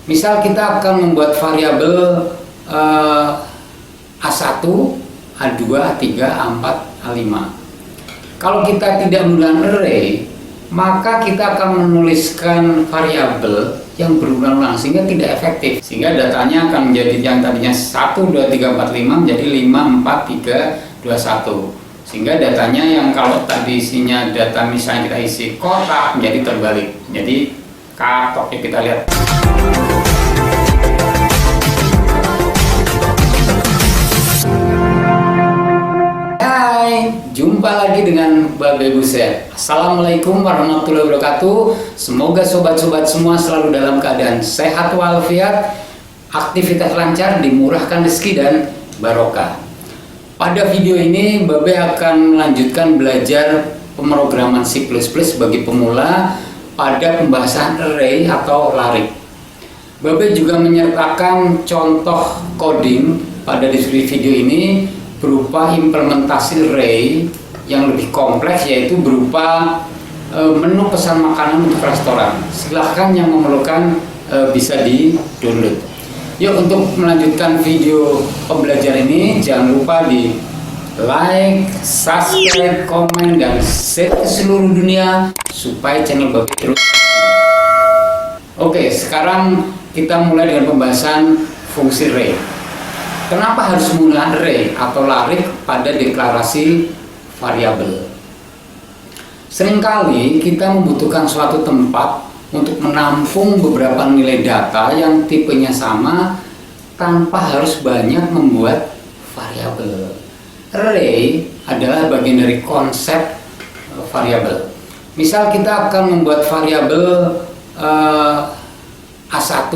Misal kita akan membuat variabel A1, A2, A3, A4, A5. Kalau kita tidak menggunakan array, maka kita akan menuliskan variabel yang berulang-ulang sehingga tidak efektif. Sehingga datanya akan menjadi yang tadinya 1, 2, 3, 4, 5 menjadi 5, 4, 3, 2, 1. Sehingga datanya yang kalau tadi isinya data misalnya kita isi kotak menjadi terbalik. Jadi katoknya kita lihat. Hai, jumpa lagi dengan Babe Buset. Assalamualaikum warahmatullahi wabarakatuh. Semoga sobat-sobat semua selalu dalam keadaan sehat walafiat, aktivitas lancar, dimurahkan rezeki dan barokah. Pada video ini Babe akan melanjutkan belajar pemrograman C++ bagi pemula pada pembahasan array atau larik. Babe juga menyertakan contoh coding pada video ini berupa implementasi array yang lebih kompleks, yaitu berupa menu pesan makanan untuk restoran. Silahkan yang memerlukan bisa di-download. Yuk, untuk melanjutkan video pembelajaran ini jangan lupa di like, subscribe, komen, dan share ke seluruh dunia supaya channel Babe terus. Oke, sekarang kita mulai dengan pembahasan fungsi array. Kenapa harus menggunakan array atau larik pada deklarasi variabel? Seringkali kita membutuhkan suatu tempat untuk menampung beberapa nilai data yang tipenya sama tanpa harus banyak membuat variabel. Array adalah bagian dari konsep variabel. Misal kita akan membuat variabel A1,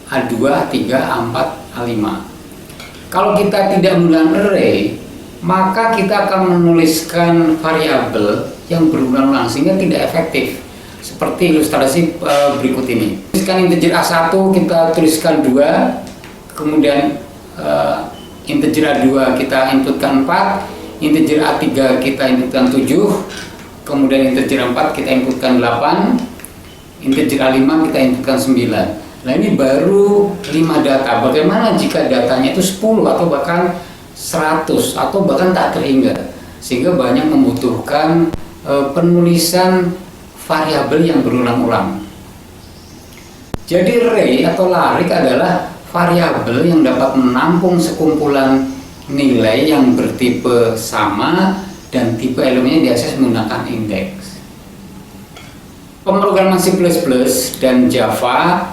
A2, A3, A4, A5. Kalau kita tidak menggunakan array, maka kita akan menuliskan variabel yang berulang-ulang sehingga tidak efektif. Seperti ilustrasi berikut ini. Tuliskan integer A1 kita tuliskan 2, kemudian integer A2 kita inputkan 4, integer A3 kita inputkan 7, kemudian integer A4 kita inputkan 8, integer A5 kita inputkan 9. Nah, ini baru 5 data. Bagaimana jika datanya itu 10 atau bahkan 100 atau bahkan tak terhingga, sehingga banyak membutuhkan penulisan variabel yang berulang-ulang. Jadi array atau larik adalah variabel yang dapat menampung sekumpulan nilai yang bertipe sama dan tipe elemennya diakses menggunakan indeks. Pemrograman C++ dan Java,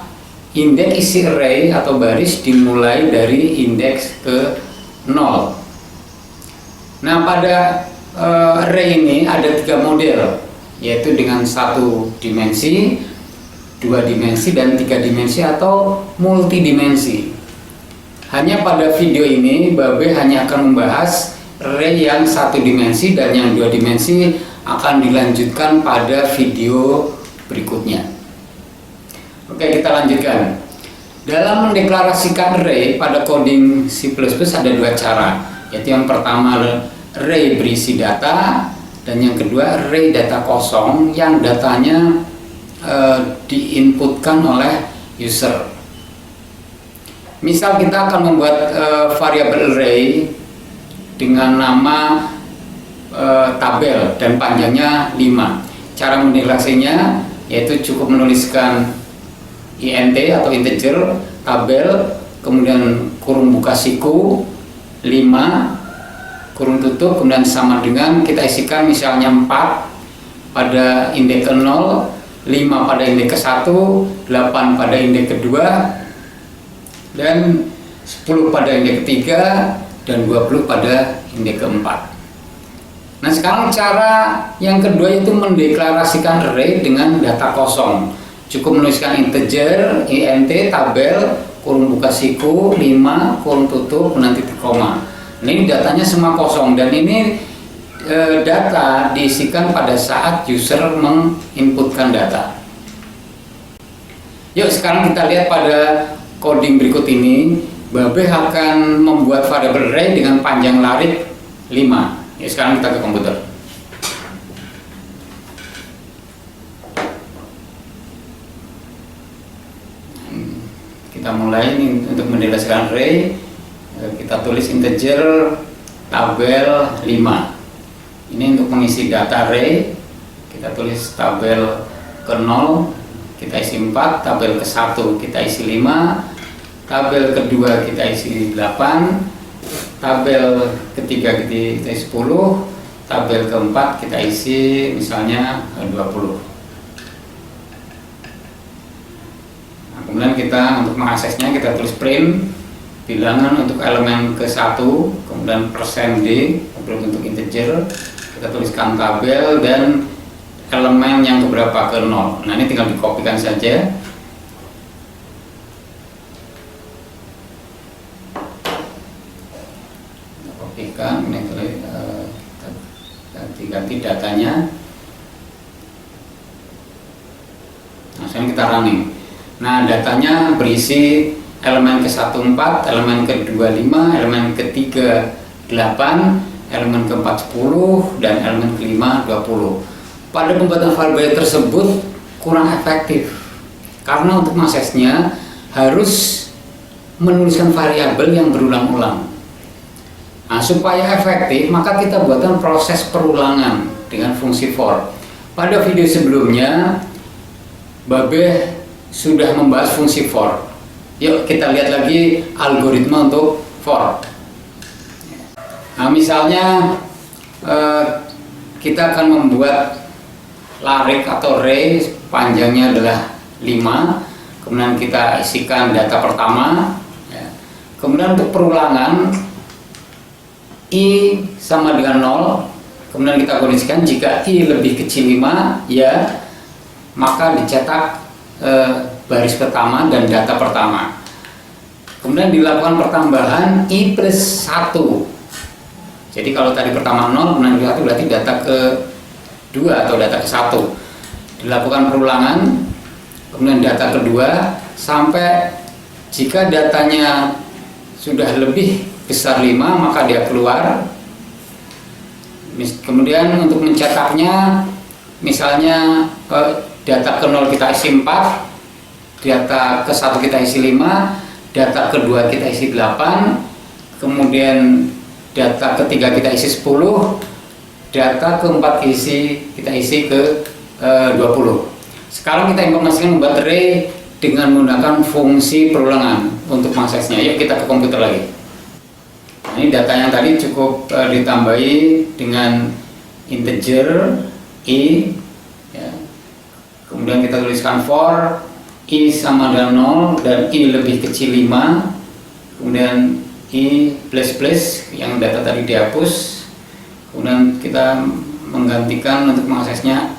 indeks isi array atau baris dimulai dari indeks ke 0. Nah, pada array ini ada 3 model, yaitu dengan 1 dimensi, 2 dimensi, dan 3 dimensi atau multidimensi. Hanya pada video ini Babe hanya akan membahas array yang 1 dimensi, dan yang 2 dimensi akan dilanjutkan pada video berikutnya. Oke, kita lanjutkan. Dalam mendeklarasikan array pada coding C++ ada 2 cara, yaitu yang pertama array berisi data, dan yang kedua array data kosong yang datanya diinputkan oleh user. Misal kita akan membuat variabel array dengan nama tabel dan panjangnya 5. Cara mendeklarasinya yaitu cukup menuliskan int atau integer, tabel, kemudian kurung buka siku 5, kurung tutup, kemudian sama dengan kita isikan misalnya 4 pada indeks ke 0, 5 pada indeks ke 1, 8 pada indeks kedua, dan 10 pada indeks ketiga, dan 20 pada indeks keempat. Nah, sekarang cara yang kedua itu mendeklarasikan array dengan data kosong. Cukup menuliskan integer, int, tabel, kurung buka siku 5, kurung tutup, kemudian titik koma. Nah, ini datanya semua kosong, dan ini data diisikan pada saat user menginputkan data. Yuk, sekarang kita lihat pada coding berikut ini. Babe akan membuat variabel array dengan panjang larik 5. Ya, sekarang kita ke komputer. kita mulai ini untuk menjelaskan array. Kita tulis integer tabel 5. Ini untuk mengisi data array. Kita tulis tabel ke 0 kita isi 4, tabel ke 1 kita isi 5, tabel kedua kita isi 8, tabel ketiga kita isi 10, tabel keempat kita isi misalnya 20. Nah, kemudian kita untuk mengaksesnya kita tulis print bilangan untuk elemen ke 1, kemudian %d untuk integer, kita tuliskan tabel dan elemen yang keberapa ke 0. Nah, ini tinggal dikopikan saja. Kopikan, ini ganti datanya. Nah, sekarang kita running. Nah, datanya berisi elemen ke-1 4, elemen ke-2 5, elemen ke-3 8, elemen ke-4 10, dan elemen ke-5 20. Pada pembuatan variabel tersebut kurang efektif karena untuk mengaksesnya harus menuliskan variabel yang berulang-ulang. Nah, supaya efektif maka kita buatkan proses perulangan dengan fungsi for. Pada video sebelumnya Babe sudah membahas fungsi for. Yuk kita lihat lagi algoritma untuk for. Nah, misalnya kita akan membuat larik atau array panjangnya adalah 5, kemudian kita isikan data pertama ya. Kemudian untuk perulangan i sama dengan 0, kemudian kita kondisikan jika i lebih kecil 5 ya maka dicetak baris pertama dan data pertama. Kemudian dilakukan pertambahan i plus 1. Jadi kalau tadi pertama 0 kemudian 1 berarti data ke 2 atau data ke 1. Dilakukan perulangan, kemudian data kedua sampai jika datanya sudah lebih besar 5 maka dia keluar. Kemudian untuk mencetaknya misalnya data ke 0 kita isi 4, data ke 1 kita isi 5, data kedua kita isi 8, kemudian data ketiga kita isi 10, data keempat kita isi ke 20. Sekarang kita informasikan membuat array dengan menggunakan fungsi perulangan untuk mengaksesnya. Yuk kita ke komputer lagi. Nah, ini data yang tadi cukup ditambahi dengan integer i ya. Kemudian kita tuliskan for i sama dengan 0 dan i lebih kecil 5, kemudian i plus plus yang data tadi dihapus, kemudian kita menggantikan untuk mengaksesnya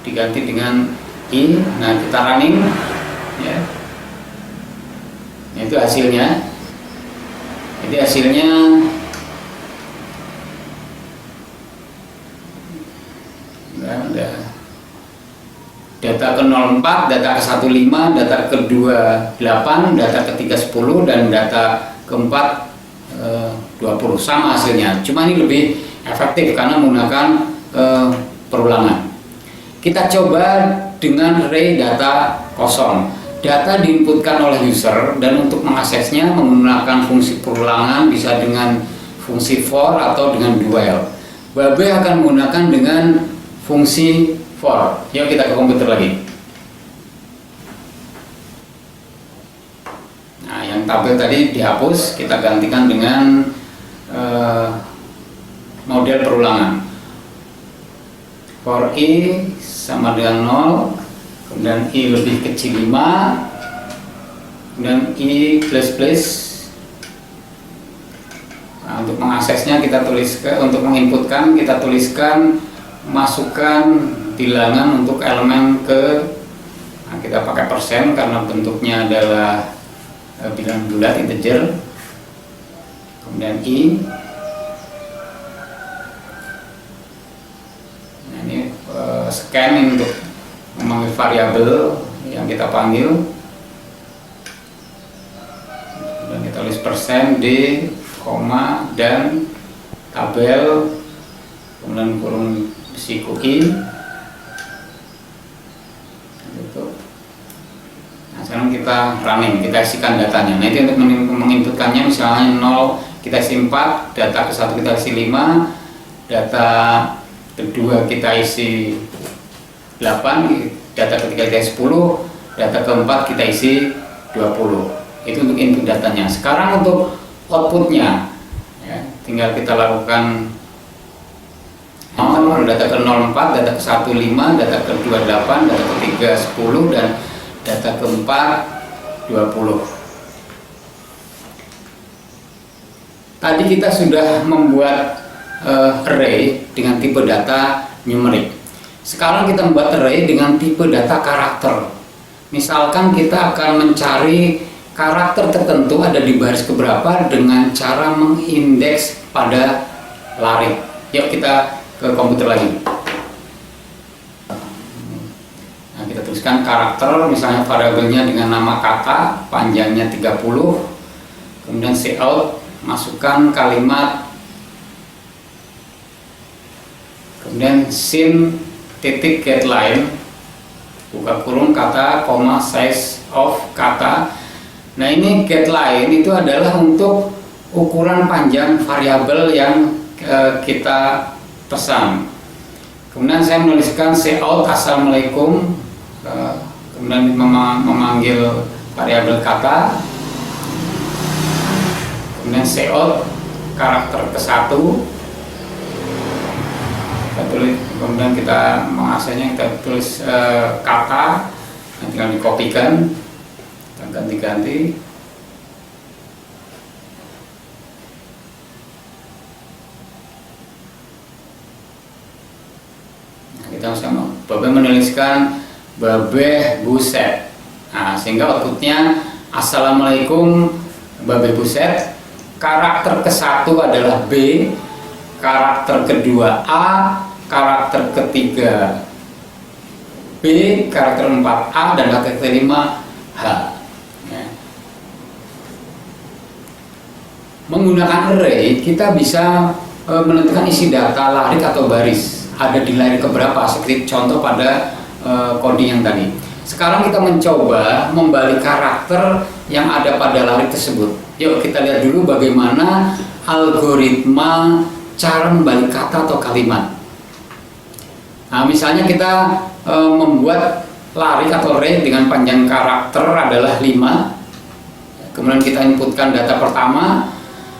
diganti dengan i. Nah, kita running ya. Nah, itu hasilnya. Jadi hasilnya data ke 04, data ke 15, data ke-2 8, data ke-3 10, dan data ke-4 20. Sama hasilnya, cuma ini lebih efektif karena menggunakan perulangan. Kita coba dengan array data kosong. Data diinputkan oleh user dan untuk mengaksesnya menggunakan fungsi perulangan bisa dengan fungsi for atau dengan dual. Babe akan menggunakan dengan fungsi for. Yuk kita ke komputer lagi. Nah, yang tabel tadi dihapus, kita gantikan dengan model perulangan. For i sama dengan 0, kemudian i lebih kecil 5, kemudian i plus plus. Nah, untuk mengaksesnya kita tuliskan, untuk menginputkan kita tuliskan masukkan bilangan untuk elemen ke, nah, kita pakai persen karena bentuknya adalah bilangan bulat integer, kemudian i. Nah, ini scan untuk memanggil variabel yang kita panggil, dan kita tulis persen d, koma, dan tabel, kemudian kurung siku i gitu. Nah, sekarang kita running, kita isikan datanya. Nah, itu untuk menginputkannya, misalnya 0 kita isi 4, data ke 1 kita isi 5, data kedua kita isi 8, data ketiga kita isi 10, data keempat kita isi 20. Itu untuk input datanya. Sekarang untuk outputnya, ya, tinggal kita lakukan data ke 04, data ke 1 5, data ke 2 8, data ketiga 10, dan data keempat 20. Tadi kita sudah membuat array dengan tipe data numerik. Sekarang kita membuat array dengan tipe data karakter. Misalkan kita akan mencari karakter tertentu ada di baris keberapa dengan cara mengindeks pada lari. Yuk kita ke komputer lagi. Nah, kita tuliskan karakter, misalnya variabelnya dengan nama kata, panjangnya 30. Kemudian cout, masukkan kalimat, kemudian sin titik getLine, buka kurung kata, koma size of kata. Nah, ini getLine itu adalah untuk ukuran panjang variabel yang kita pesan. Kemudian saya menuliskan cout assalamualaikum, kemudian memanggil variabel kata, kemudian cout karakter ke-1, kita tulis, kemudian kita mengasahnya, kita tulis kata, tinggal dikopikan, kita ganti-ganti. Kita sama Babe menuliskan Babe Buset. Nah, sehingga outputnya assalamualaikum Babe Buset. Karakter ke-1 adalah B, karakter kedua A, karakter ketiga B, karakter 4A, dan karakter kelima H. Ya. Menggunakan array kita bisa menentukan isi data larik atau baris ada di layar keberapa, seperti contoh pada coding yang tadi. Sekarang kita mencoba membalik karakter yang ada pada larik tersebut. Yuk kita lihat dulu bagaimana algoritma cara membalik kata atau kalimat. Nah, misalnya kita membuat larik atau array dengan panjang karakter adalah 5. Kemudian kita inputkan data pertama.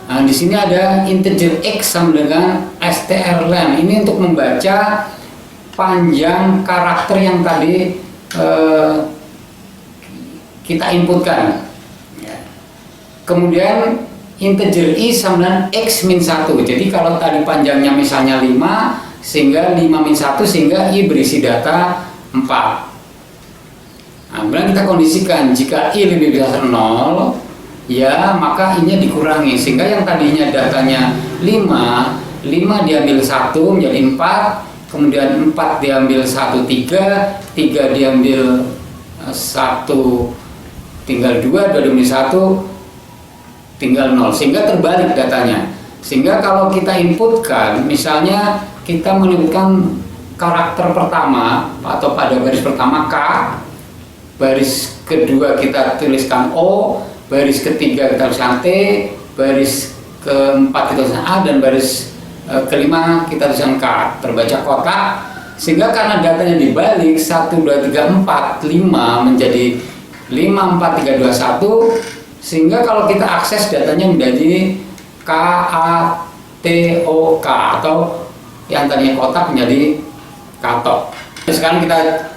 Nah, di sini ada integer x sama dengan strlen. Ini untuk membaca panjang karakter yang tadi kita inputkan. Kemudian integer i sama dengan x min 1. Jadi kalau tadi panjangnya misalnya 5, sehingga 5 min 1, sehingga i berisi data 4. Nah, kemudian kita kondisikan jika i lebih besar 0, ya maka i-nya dikurangi, sehingga yang tadinya datanya 5 diambil 1 menjadi 4, kemudian 4 diambil 1 3 diambil 1 tinggal 2 diambil 1 tinggal 0, sehingga terbalik datanya. Sehingga kalau kita inputkan, misalnya kita menginputkan karakter pertama atau pada baris pertama K, baris kedua kita tuliskan O, baris ketiga kita tuliskan T, baris keempat kita tuliskan A, dan baris kelima kita tuliskan K, terbaca kotak. Sehingga karena datanya dibalik 1 2 3 4 5 menjadi 5 4 3 2 1, sehingga kalau kita akses datanya menjadi K A T O K, atau yang tadinya kotak menjadi katok. Sekarang kita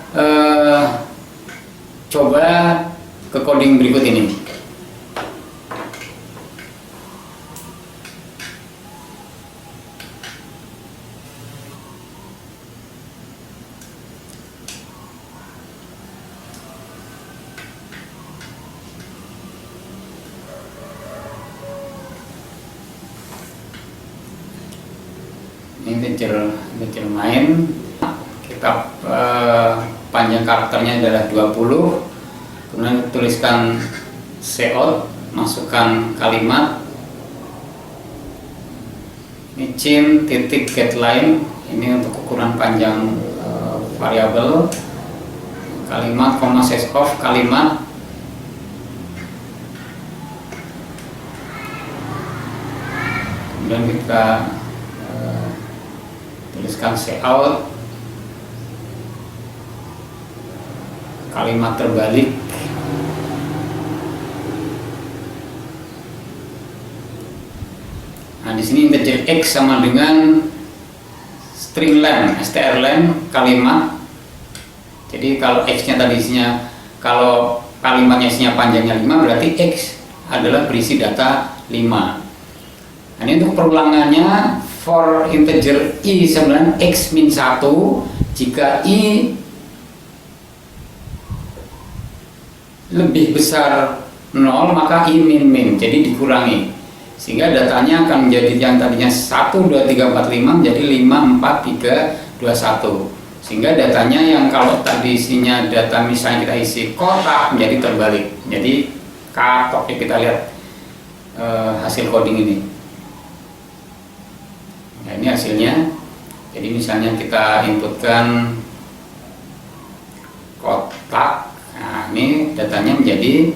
coba ke coding berikut ini. Integer main, kita panjang karakternya adalah 20. Kemudian tuliskan cout, masukkan kalimat, ini cin titik getLine, ini untuk ukuran panjang variabel, kalimat, koma size of kalimat, kemudian kita tuliskan cout, kalimat terbalik, nah di sini integer x sama dengan string len, strlen kalimat. Jadi kalau x-nya tadi isinya, kalau kalimatnya isinya panjangnya 5, berarti x adalah berisi data 5. Nah, ini untuk perulangannya, for integer i sama x min 1, jika i lebih besar 0 maka i min min, jadi dikurangi, sehingga datanya akan menjadi yang tadinya 1, 2, 3, 4, 5 menjadi 5, 4, 3, 2, 1. Sehingga datanya yang kalau tadi isinya data misalnya kita isi kotak menjadi terbalik, jadi katok. Ya, kita lihat hasil coding ini. Nah, ini hasilnya. Jadi misalnya kita inputkan kotak, nah ini datanya menjadi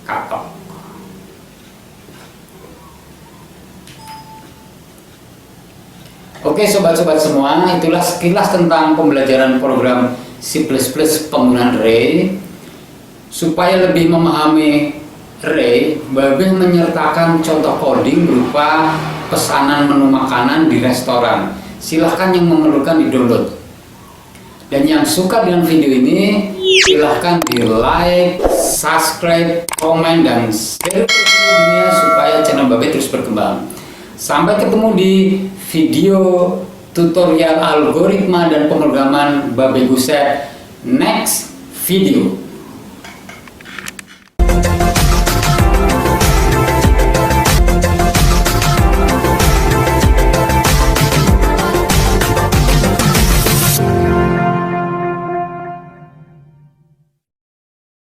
katok. Oke sobat-sobat semua, itulah sekilas tentang pembelajaran program C++ penggunaan array. Supaya lebih memahami array, Babeh menyertakan contoh coding berupa pesanan menu makanan di restoran. Silahkan yang memerlukan di-download. Dan yang suka dengan video ini, silahkan di like, subscribe, komen, dan share ke seluruh dunia supaya channel Babeh terus berkembang. Sampai ketemu di video tutorial algoritma dan pemrograman Babeh Guset next video.